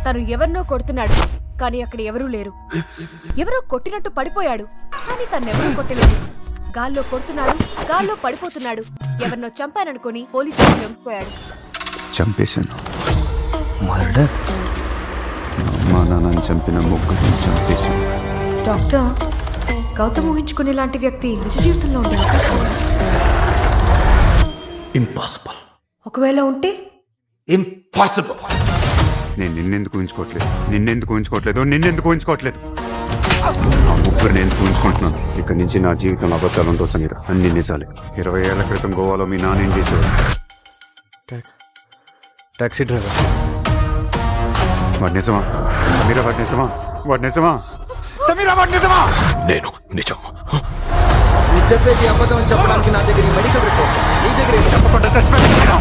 తను ఎవరినో కొడుతున్నాడు, కానీ అక్కడ ఎవరూ లేరు. ఎవరో కొట్టినట్టు పడిపోయాడు, కానీ తన్నెవరూ కొట్టలేదు. గాల్లో కొడుతున్నాడు, గాల్లో పడిపోతున్నాడు. ఎవరినో చంపాననుకొని పోలీసులు చంపిపోయాడు. చంపేశాను. మర్డర్. అమ్మా నాన్నని చంపిన ముగ్గురిని చంపేశాను. డాక్టర్, గౌతమ్ ఊహించుకునే లాంటి వ్యక్తి నిజ జీవితంలో ఉండే అవకాశం ఉందా? ఇంపాసిబుల్. ఒకవేళ ఉంటే? ఇంపాసిబుల్. నేను నిన్నెందుకు ఊహించుకోవట్లేదు ఆ ముగ్గురిని ఎందుకు ఊహించుకుంటున్నాను? ఇక్కడి నుంచి నా జీవితంలో అబద్ధాలు ఉండవు సమీర, అన్ని నిజాలే. 20 ఏళ్ల క్రితం గోవాలో మీ నాన్న ఏం చేసేవాడు? Taxi driver. వాడు నిజమా సమీర? వాడు నిజమా సమీర? వాడు నిజమా? నేను నిజం. నువ్వు చెప్పేది అబద్ధం అని చెప్పడానికి నా దగ్గర మెడికల్ రిపోర్ట్, నీ దగ్గర చెప్పకుండా చచ్చిపోయాడు.